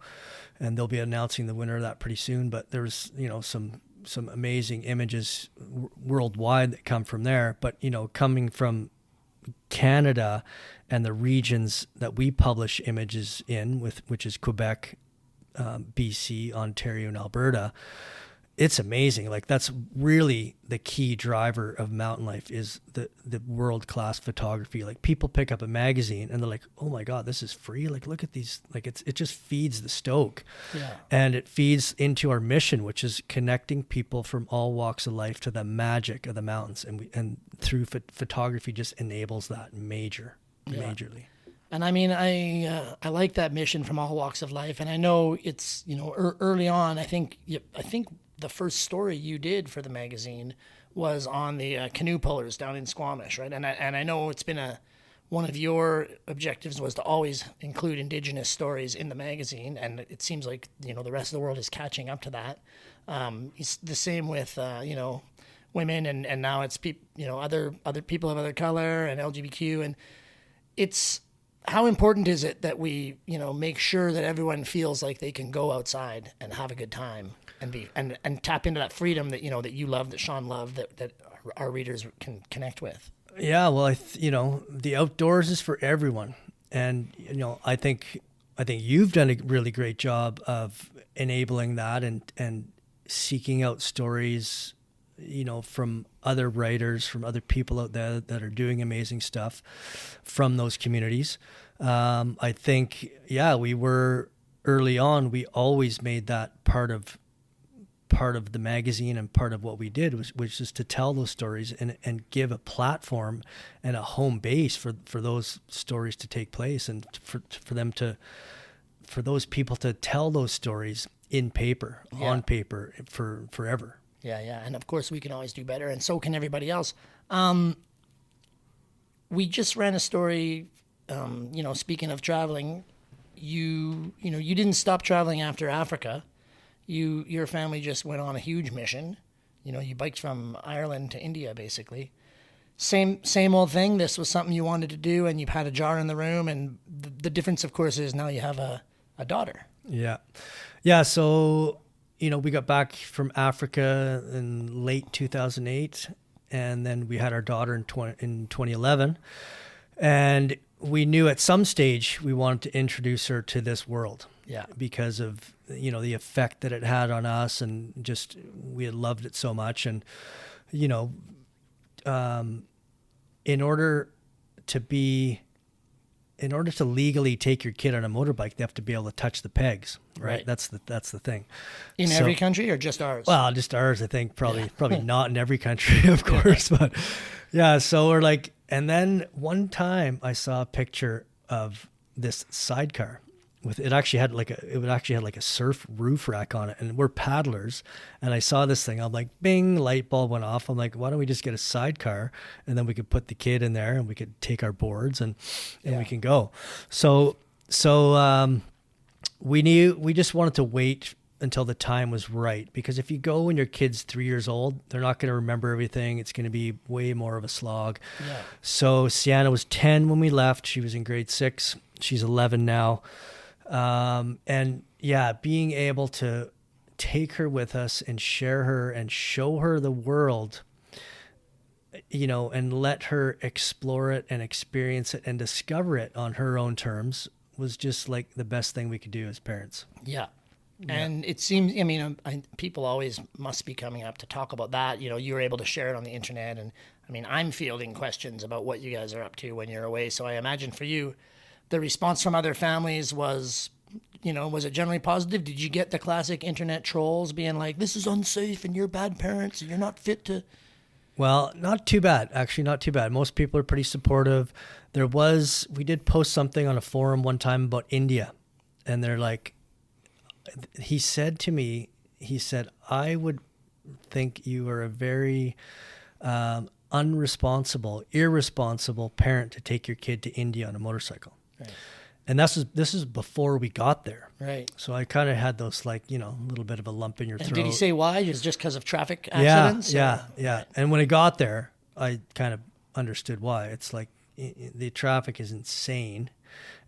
and they'll be announcing the winner of that pretty soon. But there's, some amazing images worldwide that come from there. But, coming from Canada and the regions that we publish images in, which is Quebec, BC, Ontario, and Alberta, it's amazing. Like, that's really the key driver of mountain life is the world-class photography. Like, people pick up a magazine and they're like, oh my God, this is free. Like, look at these. Like, it just feeds the stoke. Yeah. And it feeds into our mission, which is connecting people from all walks of life to the magic of the mountains. And through photography just enables that majorly. And I mean, I like that mission from all walks of life. And I know it's, early on, I think the first story you did for the magazine was on the canoe pullers down in Squamish, right? And I know it's been one of your objectives was to always include Indigenous stories in the magazine, and it seems like the rest of the world is catching up to that. It's the same with women, and now it's other people of other color and LGBTQ, and it's. How important is it that we, make sure that everyone feels like they can go outside and have a good time and tap into that freedom that that you love, that Sean loved, that our readers can connect with? Yeah, well, the outdoors is for everyone, and I think you've done a really great job of enabling that and seeking out stories, from other writers, from other people out there that are doing amazing stuff from those communities. I think, we were early on, we always made that part of the magazine, and part of what we did was just to tell those stories and give a platform and a home base for those stories to take place, and for those people to tell those stories in paper, on paper, for forever. Yeah. And of course we can always do better, and so can everybody else. We just ran a story, speaking of traveling, you didn't stop traveling after Africa. Your family just went on a huge mission. You biked from Ireland to India, basically. Same old thing. This was something you wanted to do, and you've had a jar in the room, and the difference, of course, is now you have a daughter. Yeah. So, we got back from Africa in late 2008, and then we had our daughter in 2011. And we knew at some stage we wanted to introduce her to this world. Yeah. Because of, the effect that it had on us, and just, we had loved it so much. And, in order to legally take your kid on a motorbike, they have to be able to touch the pegs, right? That's the thing. In every country, or just ours? Well, just ours, I think. Probably not in every country, of course. But yeah, so we're like, and then one time I saw a picture of this sidecar with, it actually had like a surf roof rack on it, and we're paddlers, and I saw this thing. I'm like, bing, light bulb went off. I'm like, why don't we just get a sidecar, and then we could put the kid in there, and we could take our boards and we can go. So we just wanted to wait until the time was right. Because if you go when your kid's 3 years old, they're not going to remember everything. It's going to be way more of a slog. Yeah. So Sienna was 10 when we left. She was in grade 6. She's 11 now. And yeah, being able to take her with us and share her and show her the world, you know, and let her explore it and experience it and discover it on her own terms was just like the best thing we could do as parents. Yeah. And it seems, I mean, people always must be coming up to talk about that. You know, you were able to share it on the internet. And I mean, I'm fielding questions about what you guys are up to when you're away. So I imagine for you, the response from other families was, you know, was it generally positive? Did you get the classic internet trolls being like, this is unsafe and you're bad parents and you're not fit to... Well, not too bad. Actually, not too bad. Most people are pretty supportive. We did post something on a forum one time about India. And they're like, he said to me, I would think you are a very irresponsible parent to take your kid to India on a motorcycle. Right. And this is before we got there. Right. So I kind of had those, like, you know, a little bit of a lump in your throat. Did he say why? Is just because of traffic accidents? Yeah. And when I got there, I kind of understood why. It's like the traffic is insane.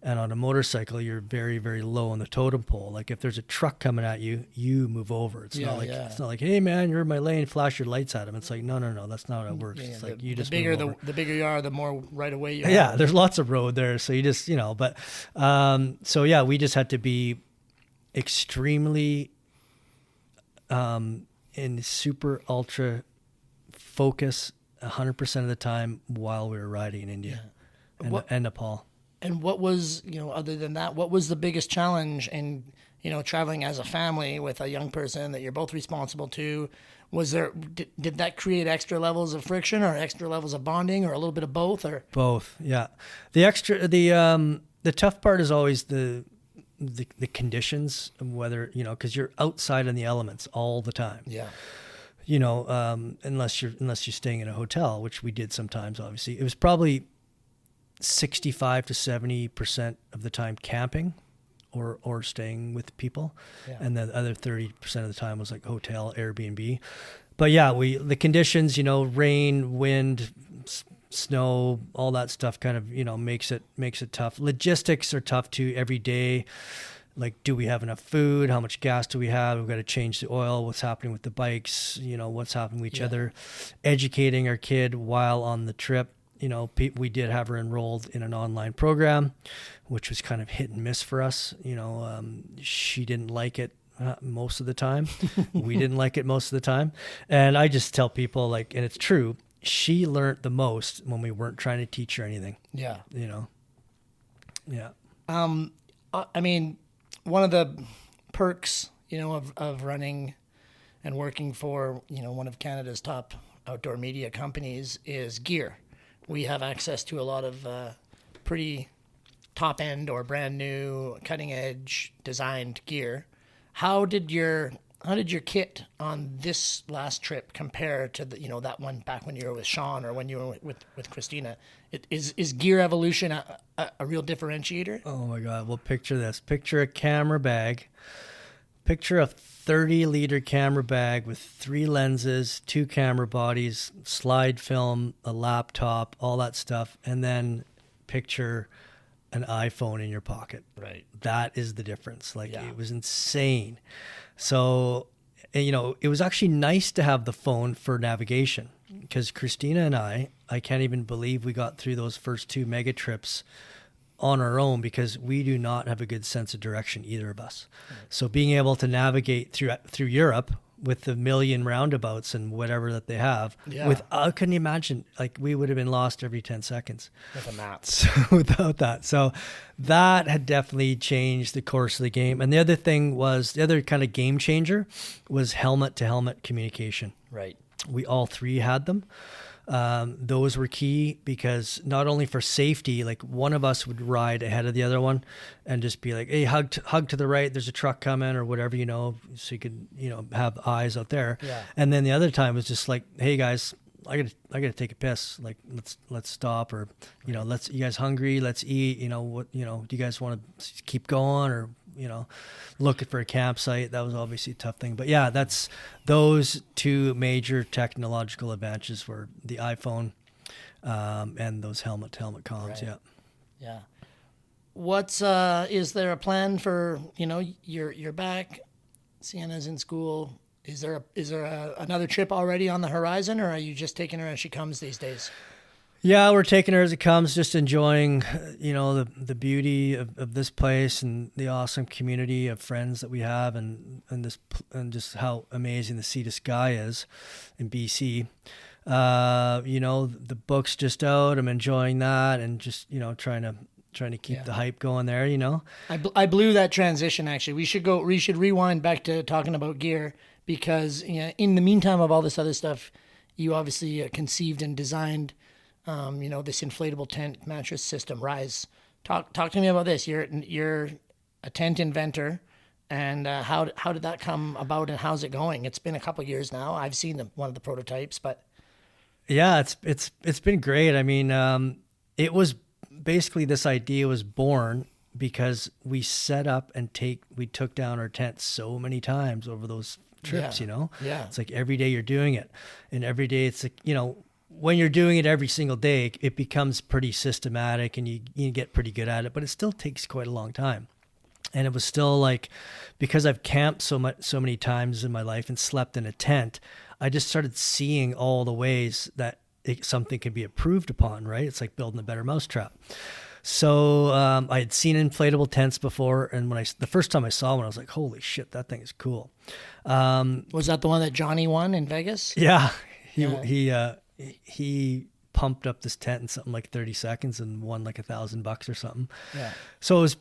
And on a motorcycle, you're very, very low on the totem pole. Like if there's a truck coming at you, you move over. It's not like, hey man, you're in my lane, flash your lights at him. It's like, no, that's not how it works. It's like you just move over. The bigger you are, the more right away you have. Yeah, there's lots of road there, so you just, you know. But so yeah, we just had to be extremely in super ultra focus 100% of the time while we were riding in India and Nepal. And what was, you know, other than that, what was the biggest challenge in, you know, traveling as a family with a young person that you're both responsible to? Was there, did that create extra levels of friction or extra levels of bonding or a little bit of both? Or both, yeah. The tough part is always the conditions, whether, you know, because you're outside in the elements all the time. Yeah. You know, unless you're staying in a hotel, which we did sometimes. Obviously, it was probably 65 to 70% of the time camping or staying with people. Yeah. And the other 30% of the time was like hotel, Airbnb. But yeah, the conditions, you know, rain, wind, snow, all that stuff kind of, you know, makes it tough. Logistics are tough too every day. Like, do we have enough food? How much gas do we have? We've got to change the oil. What's happening with the bikes? You know, what's happening with each other? Educating our kid while on the trip. You know, we did have her enrolled in an online program, which was kind of hit and miss for us. You know, she didn't like it most of the time. We didn't like it most of the time. And I just tell people, like, and it's true, she learned the most when we weren't trying to teach her anything. Yeah. You know? Yeah. I mean, one of the perks, you know, of running and working for, you know, one of Canada's top outdoor media companies is gear. We have access to a lot of pretty top end or brand new cutting edge designed gear. How did your kit on this last trip compare to the, you know, that one back when you were with Sean or when you were with Christina? Is gear evolution a real differentiator? Oh my God. Well, picture this. Picture a camera bag. Picture a 30-liter camera bag with 3 lenses, 2 camera bodies, slide film, a laptop, all that stuff, and then picture an iPhone in your pocket. Right. That is the difference. Like, It was insane. So, you know, it was actually nice to have the phone for navigation because Christina and I can't even believe we got through those first 2 mega trips on our own because we do not have a good sense of direction, either of us. Right. So being able to navigate through Europe with the million roundabouts and whatever that they have, I couldn't imagine, like, we would have been lost every 10 seconds. With a map. So without that. So that had definitely changed the course of the game. And the other kind of game changer was helmet to helmet communication. Right. We all 3 had them. Those were key because not only for safety, like one of us would ride ahead of the other one and just be like, hey, hug to the right. There's a truck coming or whatever, you know, so you could, you know, have eyes out there. Yeah. And then the other time was just like, hey guys, I gotta take a piss. Like, let's stop or, you know, you guys hungry? Let's eat. You know, do you guys want to keep going or, looking for a campsite. That was obviously a tough thing. But yeah, that's those two major technological advances were the iPhone and those helmet-to-helmet comms. Right. Yeah. Yeah. What's is there a plan for, you're back, Sienna's in school. Is there another trip already on the horizon, or are you just taking her as she comes these days? Yeah, we're taking her as it comes, just enjoying, the beauty of this place and the awesome community of friends that we have, and just how amazing the Sea to Sky is in BC. The book's just out. I'm enjoying that, and just trying to keep the hype going there. I blew that transition. Actually, we should rewind back to talking about gear, because in the meantime of all this other stuff, you obviously conceived and designed this inflatable tent mattress system, Rise. Talk to me about this. You're a tent inventor, and how did that come about, and how's it going? It's been a couple of years now. I've seen one of the prototypes, but yeah, it's been great. I mean, it was basically, this idea was born because we set up and we took down our tent so many times over those trips. Yeah. It's like every day you're doing it, and every day it's like, when you're doing it every single day, it becomes pretty systematic, and you get pretty good at it, but it still takes quite a long time. And it was still like, because I've camped so many times in my life and slept in a tent, I just started seeing all the ways that something could be improved upon, right? It's like building a better mousetrap. So I had seen inflatable tents before, and the first time I saw one, I was like, holy shit, that thing is cool. Was that the one that Johnny won in Vegas? Yeah. He pumped up this tent in something like 30 seconds and won like $1,000 or something. Yeah. So it was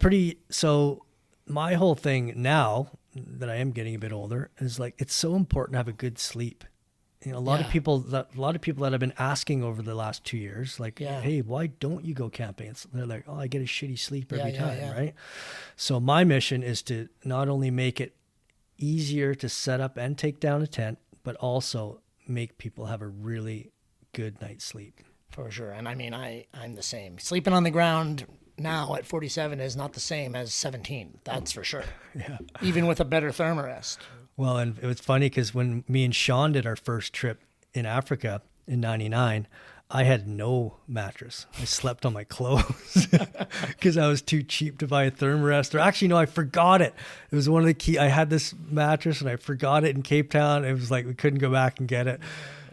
so my whole thing now that I am getting a bit older is like, it's so important to have a good sleep. A lot of people that have been asking over the last 2 years, like, hey, why don't you go camping? They're like, oh, I get a shitty sleep every time, right? So my mission is to not only make it easier to set up and take down a tent, but also make people have a really good night's sleep. For sure. And I mean, I'm the same. Sleeping on the ground now at 47 is not the same as 17. That's for sure. Yeah. Even with a better thermarest. Well, and it was funny because when me and Sean did our first trip in Africa in 99, I had no mattress. I slept on my clothes because I was too cheap to buy a thermarest. Or actually, no, I forgot it. It was one of the key. I had this mattress and I forgot it in Cape Town. It was like we couldn't go back and get it.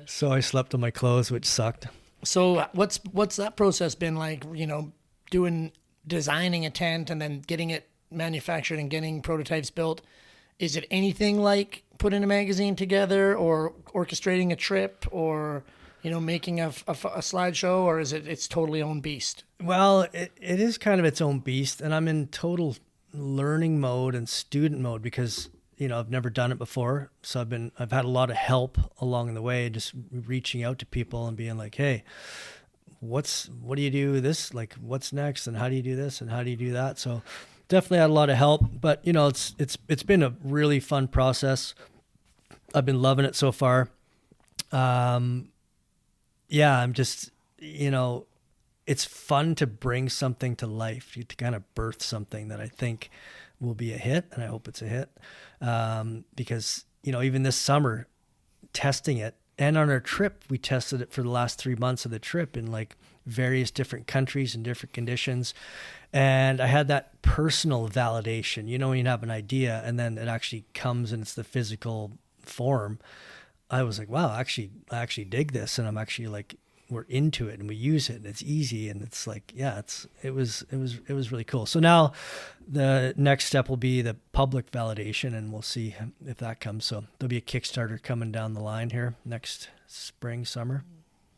So I slept on my clothes, which sucked. So what's that process been like, designing a tent and then getting it manufactured and getting prototypes built? Is it anything like putting a magazine together or orchestrating a trip or, making a slideshow, or is it its totally own beast? Well, it is kind of its own beast, and I'm in total learning mode and student mode because, I've never done it before. So I've had a lot of help along the way, just reaching out to people and being like, hey, what do you do this? Like, what's next? And how do you do this? And how do you do that? So definitely had a lot of help, but it's been a really fun process. I've been loving it so far. I'm just, it's fun to bring something to life, to kind of birth something that I think will be a hit, and I hope it's a hit. Because, even this summer, testing it, and on our trip, we tested it for the last 3 months of the trip in like various different countries and different conditions. And I had that personal validation, when you have an idea and then it actually comes and it's the physical form. I was like, wow, I actually dig this. And I'm actually like, we're into it and we use it and it's easy. And it's like, it was really cool. So now the next step will be the public validation, and we'll see if that comes. So there'll be a Kickstarter coming down the line here next spring, summer.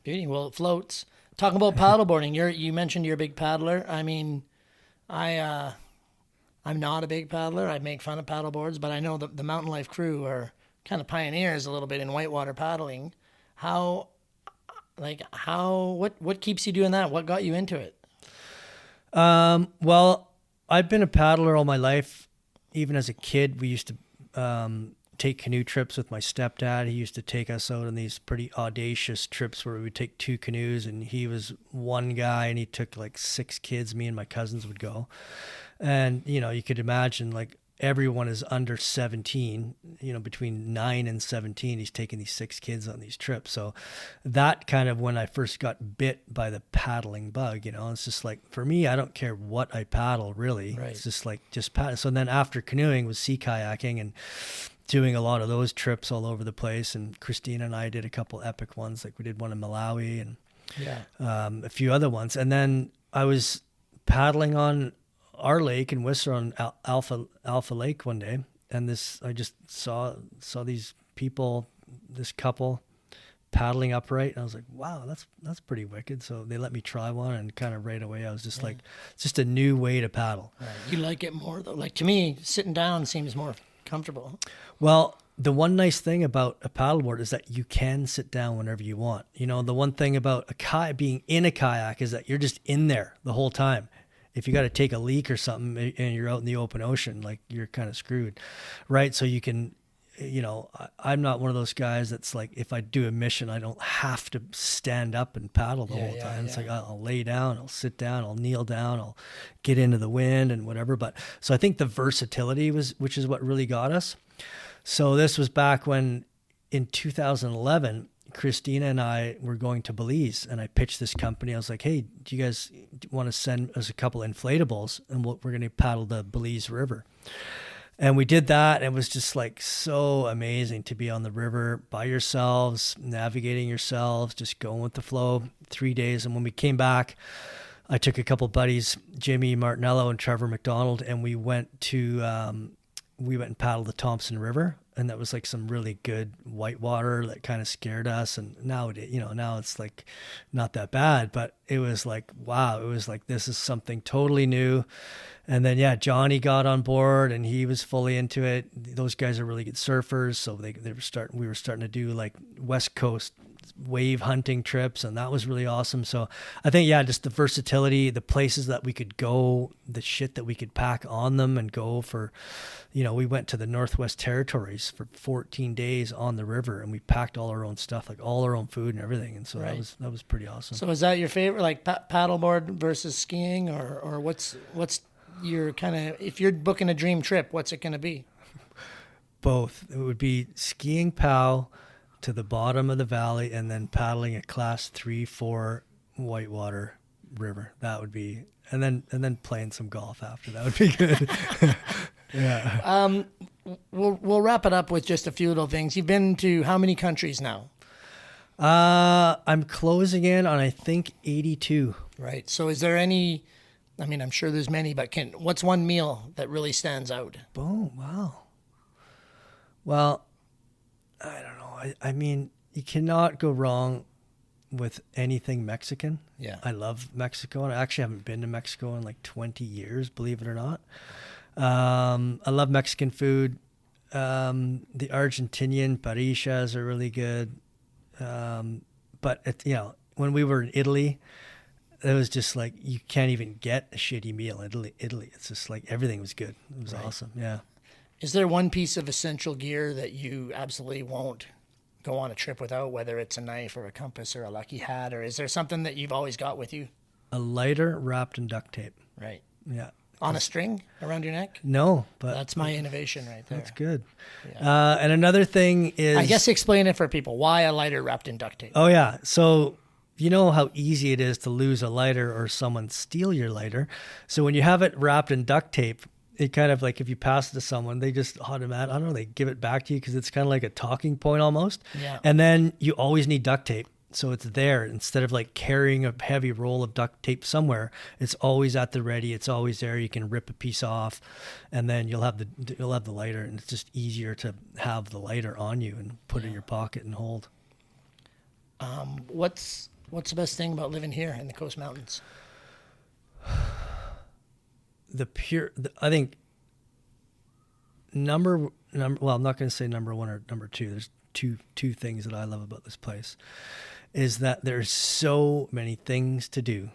Beauty. Well, it floats. Talking about paddleboarding, you mentioned you're a big paddler. I mean, I'm not a big paddler. I make fun of paddleboards, but I know the Mountain Life crew are kind of pioneers a little bit in whitewater paddling. What keeps you doing that? What got you into it? Well, I've been a paddler all my life. Even as a kid, we used to take canoe trips with my stepdad. He used to take us out on these pretty audacious trips where we would take 2 canoes, and he was one guy and he took like 6 kids. Me and my cousins would go. And, you know, you could imagine like everyone is under 17, you know, between 9 and 17, he's taking these 6 kids on these trips. So that kind of when I first got bit by the paddling bug, you know, it's just like, for me, I don't care what I paddle really. Right. It's just like, just paddle. So then after canoeing was sea kayaking and doing a lot of those trips all over the place. And Christina and I did a couple epic ones. Like we did one in Malawi and a few other ones. And then I was paddling on our lake in Whistler on Alpha Lake one day, and I just saw these people, this couple paddling upright, and I was like, wow, that's pretty wicked. So they let me try one, and kind of right away I was just like, it's just a new way to paddle. Right. You like it more though? Like to me, sitting down seems more comfortable. Well, the one nice thing about a paddleboard is that you can sit down whenever you want. You know, the one thing about being in a kayak is that you're just in there the whole time. If you got to take a leak or something and you're out in the open ocean, like you're kind of screwed, right? So you can, you know, I'm not one of those guys that's like, if I do a mission, I don't have to stand up and paddle the whole time. It's like, I'll lay down, I'll sit down, I'll kneel down, I'll get into the wind and whatever. But so I think the versatility which is what really got us. So this was back when in 2011, Christina and I were going to Belize, and I pitched this company. I was like, hey, do you guys want to send us a couple inflatables, and we're going to paddle the Belize River? And we did that, and it was just like so amazing to be on the river by yourselves, navigating yourselves, just going with the flow, 3 days. And when we came back, I took a couple buddies, Jimmy Martinello and Trevor McDonald, and we went and paddled the Thompson River. And that was like some really good whitewater that kind of scared us. And now it's like not that bad, but it was like, wow, it was like, this is something totally new. And then, Johnny got on board and he was fully into it. Those guys are really good surfers. So we were starting to do like West Coast wave hunting trips, and that was really awesome. So I think, just the versatility, the places that we could go, the shit that we could pack on them and go for, you know, we went to the Northwest Territories for 14 days on the river, and we packed all our own stuff, like all our own food and everything. And so that was pretty awesome. So is that your favorite, like paddleboard versus skiing, or what's your kind of, if you're booking a dream trip, what's it going to be? Both. It would be skiing POW to the bottom of the valley and then paddling a class 3-4 whitewater river. That would be, and then playing some golf after. That would be good. Yeah. We'll wrap it up with just a few little things. You've been to how many countries now? I'm closing in on, I think, 82. Right. So is there any, I mean, I'm sure there's many, but what's one meal that really stands out? Oh, wow. Well, I don't know. I mean, you cannot go wrong with anything Mexican. Yeah. I love Mexico, and I actually haven't been to Mexico in like 20 years, believe it or not. I love Mexican food. The Argentinian parillas are really good. But when we were in Italy, it was just like, you can't even get a shitty meal in Italy. It's just like everything was good. It was awesome. Yeah. Is there one piece of essential gear that you absolutely won't go on a trip without, whether it's a knife or a compass or a lucky hat, or is there something that you've always got with you? A lighter wrapped in duct tape. Right. Yeah. On a string around your neck? No, but that's my innovation right there. That's good. Yeah. And another thing is, I guess explain it for people. Why a lighter wrapped in duct tape? Oh yeah. So you know how easy it is to lose a lighter or someone steal your lighter. So when you have it wrapped in duct tape, it kind of like, if you pass it to someone, they just automatically, I don't know, they give it back to you because it's kind of like a talking point almost. Yeah. And then you always need duct tape. So it's there instead of like carrying a heavy roll of duct tape somewhere. It's always at the ready. It's always there. You can rip a piece off, and then you'll have the lighter, and it's just easier to have the lighter on you and put it in your pocket and hold. What's the best thing about living here in the Coast Mountains? I think number well, I'm not going to say number one or number two. There's two things that I love about this place, is that there's so many things to do,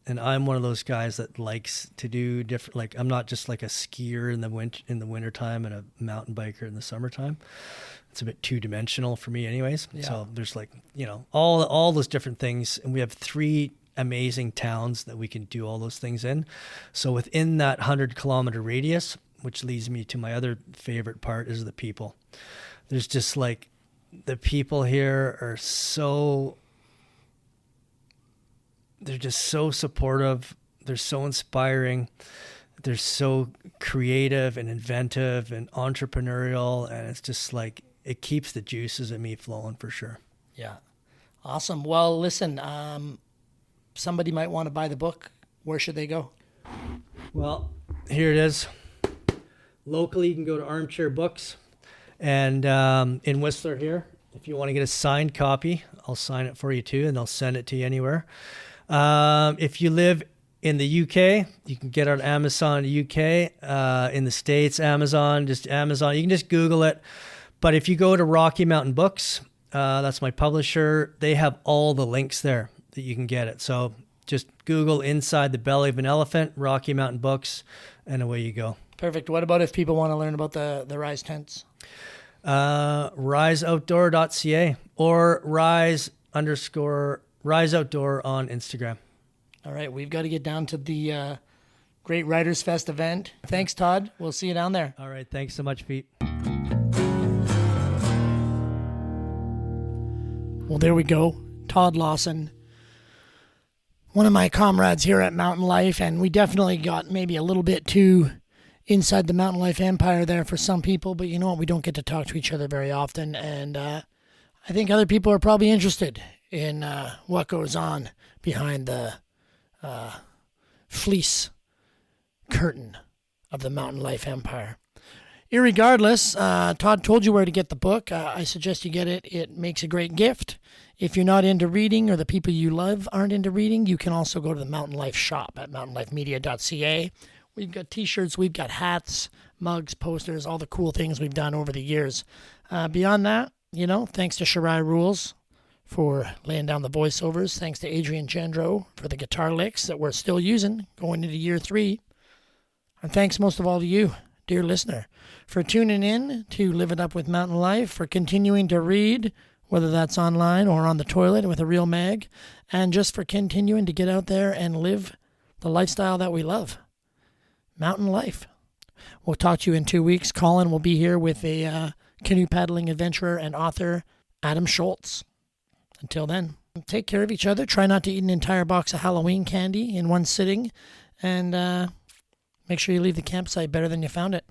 And I'm one of those guys that likes to do different, like I'm not just like a skier in the wintertime and a mountain biker in the summertime. It's a bit two-dimensional for me anyways. Yeah. So there's like, all those different things. And we have 3 amazing towns that we can do all those things in. So within that 100-kilometer radius, which leads me to my other favorite part, is the people. There's just like, the people here are they're just so supportive. They're so inspiring. They're so creative and inventive and entrepreneurial. And it's just like, it keeps the juices in me flowing for sure. Yeah. Awesome. Well, listen, somebody might want to buy the book. Where should they go? Well, here it is. Locally, you can go to Armchair Books. And in Whistler here, if you want to get a signed copy, I'll sign it for you too, and they'll send it to you anywhere. If you live in the UK, you can get it on Amazon UK. In the States, Amazon. You can just Google it. But if you go to Rocky Mountain Books, that's my publisher, they have all the links there that you can get it. So just Google Inside the Belly of an Elephant, Rocky Mountain Books, and away you go. Perfect. What about if people want to learn about the Rise tents? riseoutdoor.ca or rise outdoor on Instagram. All right. We've got to get down to the Great Riders Fest event. Thanks, Todd. We'll see you down there. All right. Thanks so much, Pete. Well, there we go. Todd Lawson, one of my comrades here at Mountain Life, and we definitely got maybe a little bit too inside the Mountain Life empire there for some people, but you know what? We don't get to talk to each other very often, and I think other people are probably interested in what goes on behind the fleece curtain of the Mountain Life empire. Irregardless, Todd told you where to get the book. I suggest you get it. It makes a great gift. If you're not into reading or the people you love aren't into reading, you can also go to the Mountain Life shop at mountainlifemedia.ca. We've got t-shirts, we've got hats, mugs, posters, all the cool things we've done over the years. Beyond that, thanks to Shirai Rules for laying down the voiceovers. Thanks to Adrian Gendro for the guitar licks that we're still using going into year 3. And thanks most of all to you, dear listener, for tuning in to Live It Up with Mountain Life, for continuing to read, whether that's online or on the toilet with a real mag, and just for continuing to get out there and live the lifestyle that we love. Mountain Life. We'll talk to you in 2 weeks. Colin will be here with a canoe paddling adventurer and author, Adam Schultz. Until then, take care of each other. Try not to eat an entire box of Halloween candy in one sitting. And make sure you leave the campsite better than you found it.